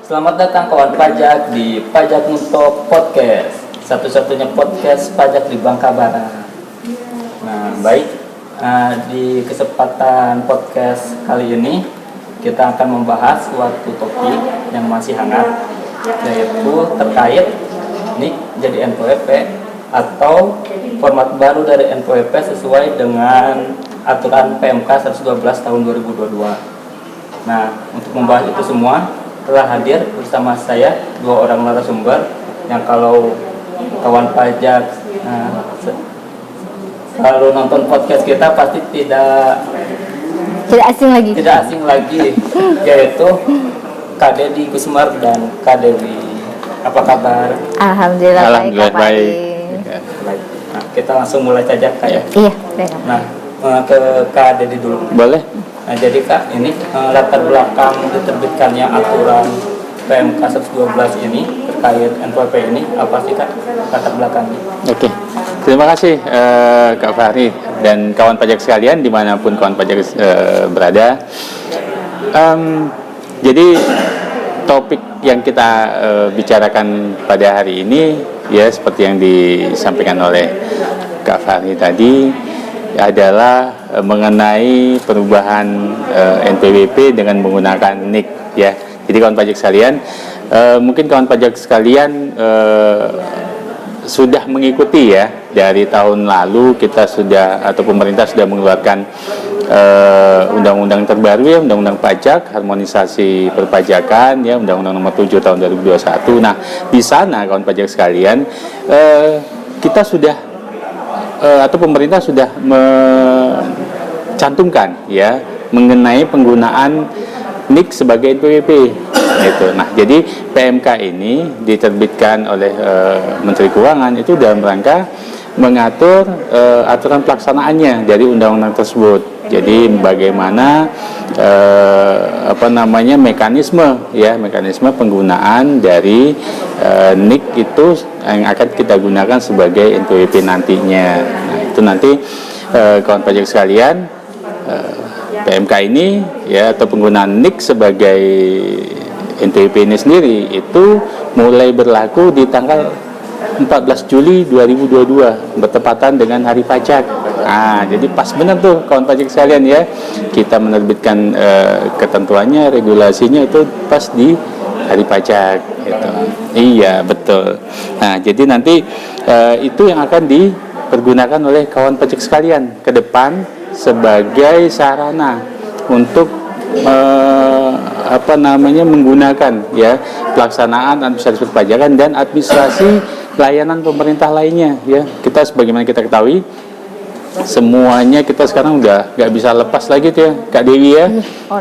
Selamat datang kawan pajak di Pajak Muntok Podcast, satu-satunya podcast pajak di Bangka Barat. Nah, baik, di kesempatan podcast kali ini kita akan membahas suatu topik yang masih hangat, yaitu terkait NIK jadi NPWP atau format baru dari NPWP sesuai dengan aturan PMK 112 tahun 2022. Nah, untuk membahas itu semua telah hadir bersama saya dua orang narasumber yang kalau kawan pajak selalu nonton podcast kita pasti tidak asing lagi yaitu Kak Dedi Gusmar dan Kak Dewi. Apa kabar? Alhamdulillah baik. Nah, kita langsung mulai saja Kak ya. Iya, baik. Nah, ke Kak Dedi dulu. Boleh. Nah, jadi Kak, ini latar belakang diterbitkannya aturan PMK 112 ini terkait NPWP ini apa sih Kak latar belakangnya? Oke, terima kasih Kak Fahri dan kawan pajak sekalian dimanapun kawan pajak berada. Jadi topik yang kita bicarakan pada hari ini ya seperti yang disampaikan oleh Kak Fahri tadi adalah mengenai perubahan NPWP dengan menggunakan NIK ya. Jadi kawan pajak sekalian, mungkin kawan pajak sekalian sudah mengikuti ya dari tahun lalu kita sudah atau pemerintah sudah mengeluarkan undang-undang terbaru ya, undang-undang pajak harmonisasi perpajakan ya, undang-undang nomor 7 tahun 2021. Nah, di sana kawan pajak sekalian kita sudah atau pemerintah sudah mencantumkan ya mengenai penggunaan NIK sebagai NPWP itu. Nah, jadi PMK ini diterbitkan oleh Menteri Keuangan itu dalam rangka mengatur aturan pelaksanaannya dari undang-undang tersebut. Jadi bagaimana mekanisme penggunaan dari NIK itu yang akan kita gunakan sebagai NPWP nantinya. Nah, itu nanti kawan pajak sekalian, PMK ini ya atau penggunaan NIK sebagai NPWP ini sendiri itu mulai berlaku di tanggal 14 Juli 2022 bertepatan dengan hari pajak. Nah, jadi pas benar tuh kawan pajak sekalian ya, kita menerbitkan ketentuannya, regulasinya itu pas di hari pajak gitu. Iya, betul. Nah, jadi nanti itu yang akan dipergunakan oleh kawan pajak sekalian ke depan sebagai sarana untuk menggunakan ya pelaksanaan administrasi perpajakan dan administrasi layanan pemerintah lainnya ya. Kita sebagaimana kita ketahui semuanya kita sekarang udah nggak bisa lepas lagi tuh ya Kak Dewi ya,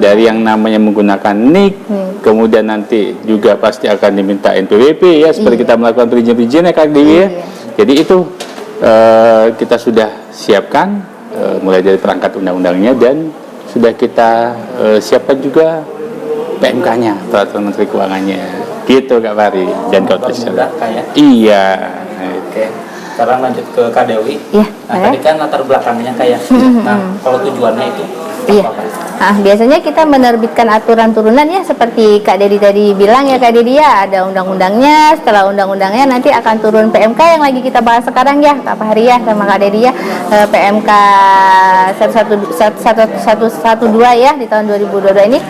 dari yang namanya menggunakan NIK, kemudian nanti juga pasti akan diminta NPWP ya seperti kita melakukan perizinan ya Kak Dewi ya. Jadi itu kita sudah siapkan mulai dari perangkat undang-undangnya dan sudah kita siapkan juga PMK-nya, peraturan Menteri Keuangannya gitu Kak Fahri dan Kak Mudah kayak. Iya. Oke. Sekarang lanjut ke Kak Dewi. Iya. Nah, tadi kan latar belakangnya kayak. Nah, kalau tujuannya itu Iya. apa? Nah, biasanya kita menerbitkan aturan turunan ya seperti Kak Dedi tadi bilang ya Kak Dedi ya, ada undang-undangnya, setelah undang-undangnya nanti akan turun PMK yang lagi kita bahas sekarang ya Kak Fahri ya sama Kak Dedi ya, PMK 112 ya di tahun 2022 ini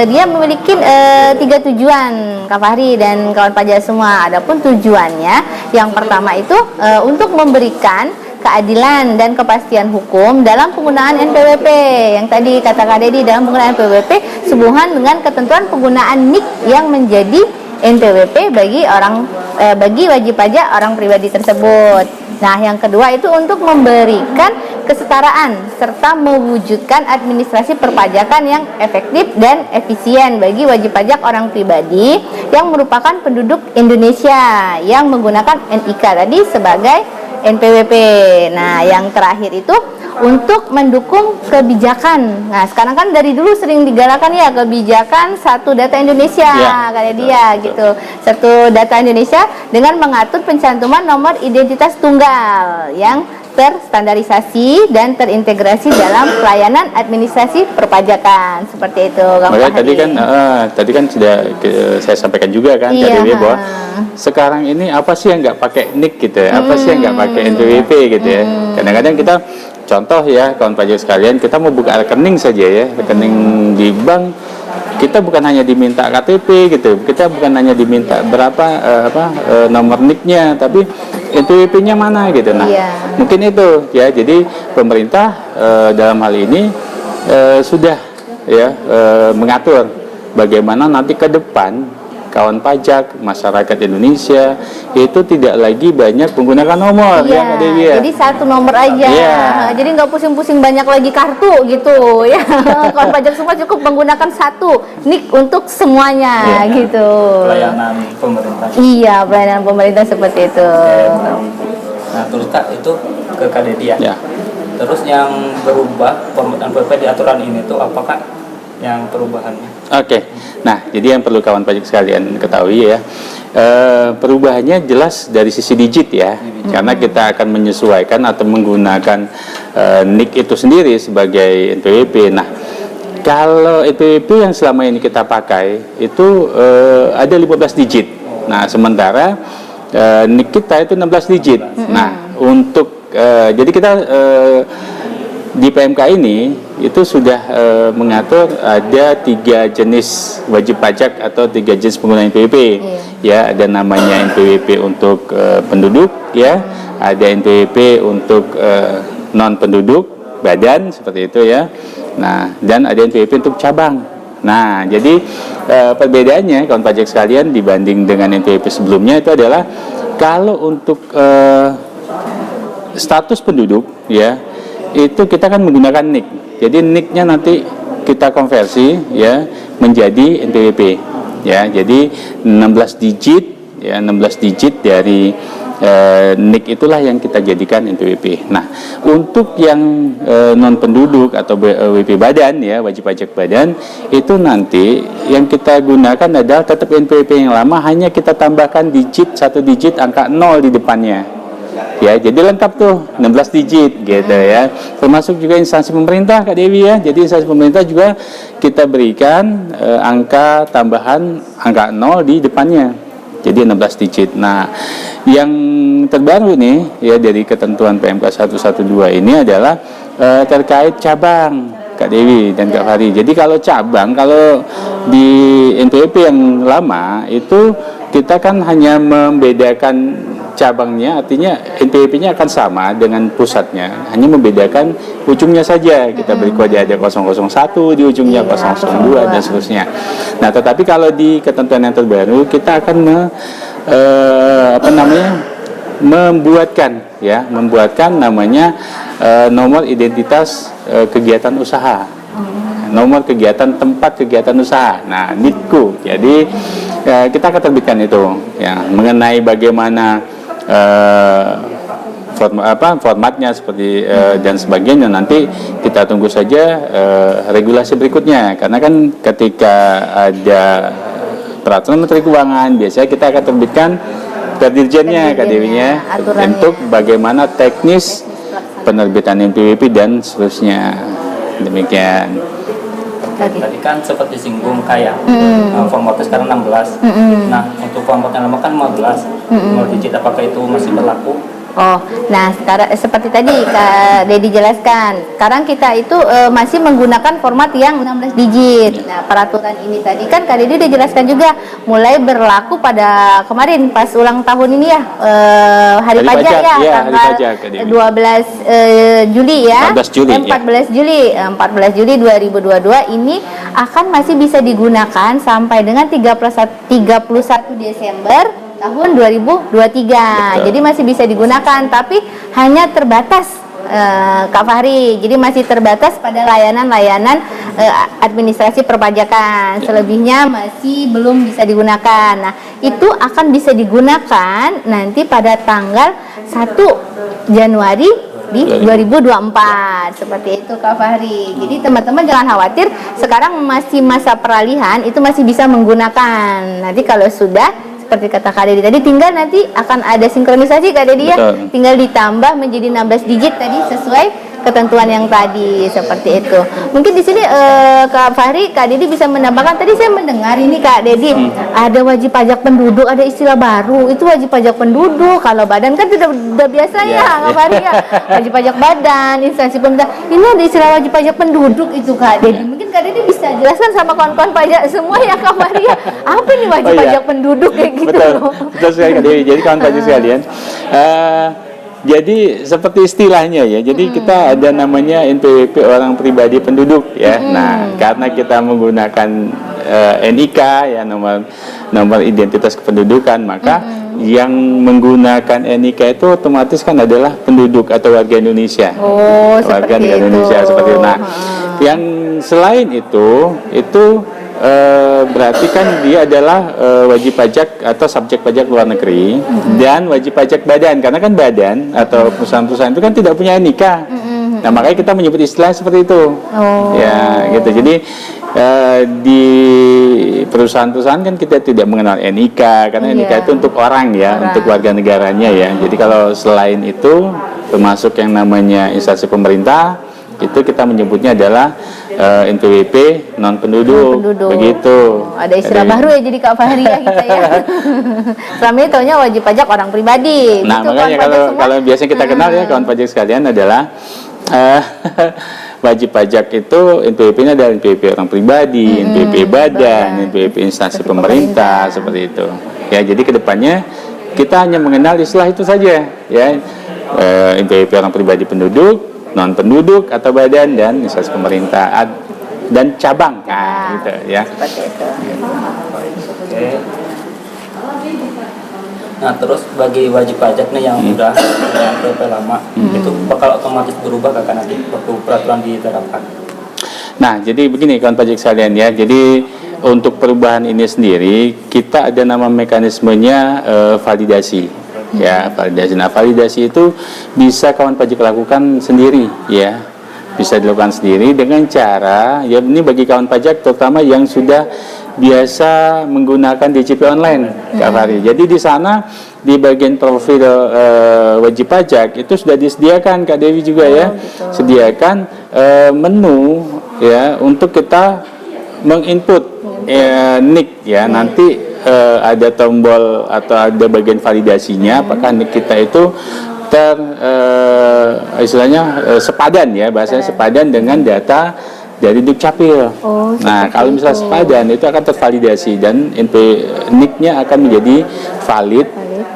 dia memiliki 3 tujuan Kak Fahri dan kawan pajak semua. Adapun tujuannya yang pertama itu untuk memberikan keadilan dan kepastian hukum dalam penggunaan NPWP yang tadi kata Kak Dedi, dalam penggunaan NPWP sehubungan dengan ketentuan penggunaan NIK yang menjadi NPWP bagi wajib pajak orang pribadi tersebut. Nah, yang kedua itu untuk memberikan kesetaraan serta mewujudkan administrasi perpajakan yang efektif dan efisien bagi wajib pajak orang pribadi yang merupakan penduduk Indonesia yang menggunakan NIK tadi sebagai NPWP. Nah, yang terakhir itu untuk mendukung kebijakan. Nah, sekarang kan dari dulu sering digalakan ya kebijakan Satu Data Indonesia, kayak dia gitu. Satu Data Indonesia dengan mengatur pencantuman nomor identitas tunggal yang terstandarisasi dan terintegrasi dalam pelayanan administrasi perpajakan. Seperti itu, Kang Makanya Fahri. tadi kan sudah saya sampaikan juga kan Kak Iya, Dewi bahwa sekarang ini apa sih yang nggak pakai NIK gitu ya, apa sih yang nggak pakai NPWP gitu ya. Kadang-kadang kita contoh ya kawan pajak sekalian, kita mau buka rekening saja ya, rekening di bank, kita bukan hanya diminta KTP gitu, kita bukan hanya diminta berapa nomor NIK-nya, tapi NPWP-nya mana gitu. Nah, mungkin itu ya. Jadi pemerintah dalam hal ini sudah ya mengatur bagaimana nanti ke depan kawan pajak masyarakat Indonesia itu tidak lagi banyak menggunakan nomor ya Kak Dewi ya. Jadi satu nomor aja. Jadi nggak pusing-pusing banyak lagi kartu gitu ya. Kawan pajak semua cukup menggunakan satu NIK untuk semuanya gitu. Pelayanan pemerintah. Iya, pelayanan pemerintah seperti itu. Nah, terus Kak itu ke Kak Dedi ya. Ya. Terus yang berubah format NPWP di aturan ini tuh apakah yang perubahannya? Oke. Nah, jadi yang perlu kawan pajak sekalian ketahui ya, perubahannya jelas dari sisi digit ya, karena kita akan menyesuaikan atau menggunakan NIK itu sendiri sebagai NPWP. Nah, kalau NPWP yang selama ini kita pakai itu ada 15 digit. Nah, sementara NIK kita itu 16 digit. Nah, untuk jadi kita di PMK ini itu sudah mengatur ada 3 jenis wajib pajak atau 3 jenis pengguna NPWP. Ya, ada namanya NPWP untuk penduduk ya, ada NPWP untuk non penduduk badan seperti itu ya. Nah, dan ada NPWP untuk cabang. Nah, jadi perbedaannya kawan pajak sekalian dibanding dengan NPWP sebelumnya itu adalah kalau untuk status penduduk ya, itu kita kan menggunakan NIK. Jadi NIK-nya nanti kita konversi ya menjadi NPWP ya. Jadi 16 digit ya, 16 digit dari NIK itulah yang kita jadikan NPWP. Nah, untuk yang non penduduk atau WP badan ya, wajib pajak badan, itu nanti yang kita gunakan adalah tetap NPWP yang lama, hanya kita tambahkan digit, 1 digit angka 0 di depannya. Ya, jadi lengkap tuh 16 digit gitu ya. Termasuk juga instansi pemerintah Kak Dewi ya. Jadi instansi pemerintah juga kita berikan angka tambahan angka 0 di depannya. Jadi 16 digit. Nah, yang terbaru nih ya dari ketentuan PMK 112 ini adalah terkait cabang Kak Dewi dan Kak Fahri. Jadi kalau cabang, kalau di NPWP yang lama itu kita kan hanya membedakan cabangnya, artinya NPWP-nya akan sama dengan pusatnya, hanya membedakan ujungnya saja. Kita beri kode ada 001 di ujungnya, 002 dan seterusnya. Nah, tetapi kalau di ketentuan yang terbaru kita akan membuatkan namanya nomor identitas kegiatan usaha, nomor kegiatan tempat kegiatan usaha. Nah, NITKU. Jadi kita akan terbitkan itu ya, mengenai bagaimana formatnya seperti dan sebagainya. Nanti kita tunggu saja regulasi berikutnya, karena kan ketika ada peraturan Menteri Keuangan biasanya kita akan terbitkan perdirjennya Kak Dewinya untuk bagaimana teknis penerbitan NPWP dan seterusnya. Demikian. Tadi kan seperti singgung kayak formatnya sekarang 16. Nah, untuk format yang lama kan 15. 0 digit, apakah itu masih berlaku? Oh, nah sekarang seperti tadi Kak Dedi jelaskan, sekarang kita itu masih menggunakan format yang 16 digit. Nah, peraturan ini tadi kan Kak Dedi udah jelaskan juga mulai berlaku pada kemarin pas ulang tahun ini ya, hari pajak ya, tanggal 12 Juli ya. 14 Juli 2022 ini akan masih bisa digunakan sampai dengan 31 Desember tahun 2023. Betul. Jadi masih bisa digunakan, tapi hanya terbatas Kak Fahri. Jadi masih terbatas pada layanan-layanan administrasi perpajakan. Selebihnya masih belum bisa digunakan. Nah, itu akan bisa digunakan nanti pada tanggal 1 Januari di 2024. Seperti itu Kak Fahri. Jadi teman-teman jangan khawatir, sekarang masih masa peralihan, itu masih bisa menggunakan. Nanti kalau sudah seperti kata Kak Dedi tadi, tinggal nanti akan ada sinkronisasi Kak Dedi ya. Betul. Tinggal ditambah menjadi 16 digit tadi sesuai ketentuan yang tadi seperti itu. Mungkin di sini Kak Fahri, Kak Dedi bisa menambahkan. Tadi saya mendengar ini Kak Dedi ada wajib pajak penduduk, ada istilah baru itu wajib pajak penduduk. Kalau badan kan sudah biasa ya Kak Fahri ya, wajib pajak badan, instansi pemerintah. Ini ada istilah wajib pajak penduduk itu Kak Dedi. Mungkin Kak Dedi bisa jelaskan sama kawan-kawan pajak semua ya Kak Fahri ya. Apa nih wajib pajak penduduk kayak gitu? Betul sekali Kak Dewi. Jadi kawan pajak sekalian, jadi seperti istilahnya ya. Jadi kita ada namanya NPWP orang pribadi penduduk ya. Nah, karena kita menggunakan NIK ya, nomor identitas kependudukan, maka yang menggunakan NIK itu otomatis kan adalah penduduk atau warga Indonesia. Oh, warga seperti negara itu. Indonesia seperti itu. Nah, yang selain itu berarti kan dia adalah wajib pajak atau subjek pajak luar negeri dan wajib pajak badan, karena kan badan atau perusahaan-perusahaan itu kan tidak punya NIK. Nah, makanya kita menyebut istilah seperti itu. Ya, gitu. Jadi di perusahaan-perusahaan kan kita tidak mengenal NIK, karena NIK itu untuk orang ya, untuk warga negaranya ya. Jadi kalau selain itu termasuk yang namanya instansi pemerintah, itu kita menyebutnya adalah NPWP non penduduk, begitu. Ada istilah baru ya jadi Kak Fahri ya kita ya. Selama ini taunya wajib pajak orang pribadi. Nah, gitu, makanya kalau biasanya kita kenal ya kawan pajak sekalian adalah wajib pajak itu NPWP-nya adalah NPWP orang pribadi, NPWP badan, NPWP instansi pemerintah seperti itu. Ya, jadi kedepannya kita hanya mengenal istilah itu saja ya. NPWP orang pribadi penduduk, non penduduk atau badan, dan instansi pemerintah dan cabang gitu ya. Seperti itu. Oke. Nah, terus bagi wajib pajak nih yang udah PPP lama, itu bakal otomatis berubah kakak nanti waktu peraturan diterapkan. Nah, jadi begini kawan pajak sekalian ya. Jadi untuk perubahan ini sendiri kita ada nama mekanismenya validasi. Ya, validasi. Nah, validasi itu bisa kawan pajak lakukan sendiri ya. Bisa dilakukan sendiri dengan cara ya, ini bagi kawan pajak terutama yang sudah biasa menggunakan DJP online, Kak Fahri. Jadi di sana di bagian profil wajib pajak itu sudah disediakan Kak Dewi juga ya. Sediakan menu ya untuk kita menginput NIK ya. Nanti ada tombol atau ada bagian validasinya apakah NIK kita itu istilahnya sepadan ya, bahasanya sepadan dengan data dari Dukcapil. Nah, kalau misalnya sepadan itu akan tervalidasi dan NIK-nya akan menjadi valid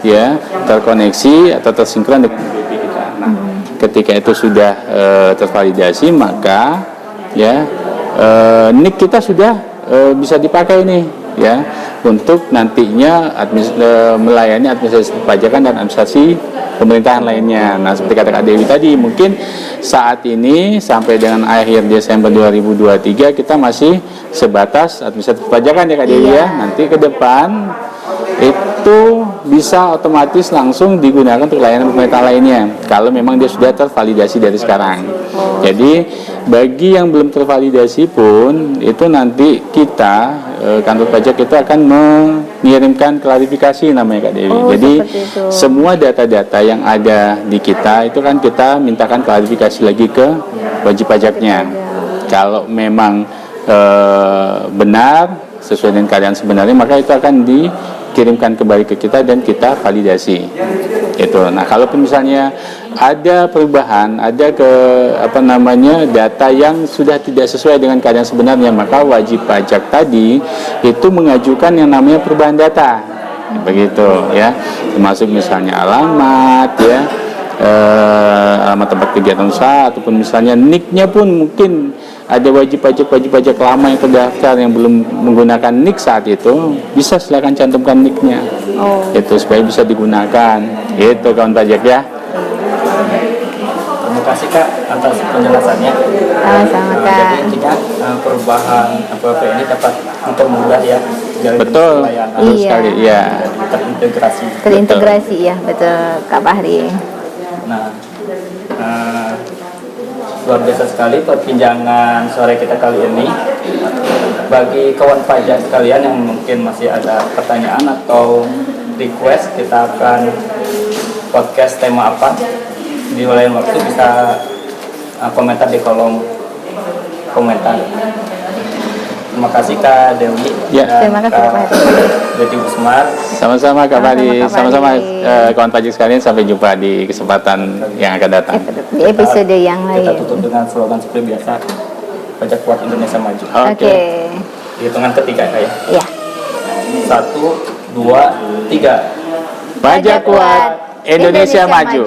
ya, terkoneksi atau tersinkron dengan NPWP kita. Nah, ketika itu sudah tervalidasi maka ya NIK kita sudah bisa dipakai nih ya untuk nantinya melayani administrasi perpajakan dan administrasi pemerintahan lainnya. Nah, seperti kata Kak Dewi tadi, mungkin saat ini sampai dengan akhir Desember 2023 kita masih sebatas administrasi perpajakan ya Kak Dewi ya. Nanti ke depan itu bisa otomatis langsung digunakan untuk layanan pemerintah lainnya kalau memang dia sudah tervalidasi dari sekarang. Jadi bagi yang belum tervalidasi pun itu nanti kita kantor pajak itu akan mengirimkan klarifikasi namanya Kak Dewi. Jadi semua data-data yang ada di kita itu kan kita mintakan klarifikasi lagi ke wajib pajaknya. Kalau memang benar sesuai dengan keadaan sebenarnya maka itu akan dikirimkan kembali ke kita dan kita validasi. Gitu. Nah, kalaupun misalnya ada perubahan, ada data yang sudah tidak sesuai dengan keadaan sebenarnya, maka wajib pajak tadi itu mengajukan yang namanya perubahan data. Begitu ya. Termasuk misalnya alamat ya, alamat tempat kegiatan usaha ataupun misalnya NIK-nya pun mungkin ada wajib pajak lama yang terdaftar yang belum menggunakan NIK saat itu, bisa silakan cantumkan NIK-nya. Itu supaya bisa digunakan. Itu kawan pajak ya. Terima kasih Kak atas penjelasannya. Sama-sama Kak. Jadi intinya perubahan NPWP ini dapat mempermudah ya. Betul. Betul sekali ya. Terintegrasi ya, betul Kak Fahri. Nah, luar biasa sekali perbincangan sore kita kali ini. Bagi kawan pajak sekalian yang mungkin masih ada pertanyaan atau request, kita akan podcast tema apa di lain waktu, bisa komentar di kolom komentar. Terima kasih Kak Dewi Ya. dan Terima kasih, Pak Kak Heri. Deti Usmar. Sama-sama Kak Fahri, Sama-sama, Kak sama-sama Fahri. kawan pajak sekalian, sampai jumpa di kesempatan yang akan datang. Di episode yang Kita lain. tutup dengan slogan seperti biasa, pajak kuat Indonesia maju. Oke. Hitungan ketiga Kak ya. Ya. 1, 2, 3. Pajak kuat, Indonesia maju.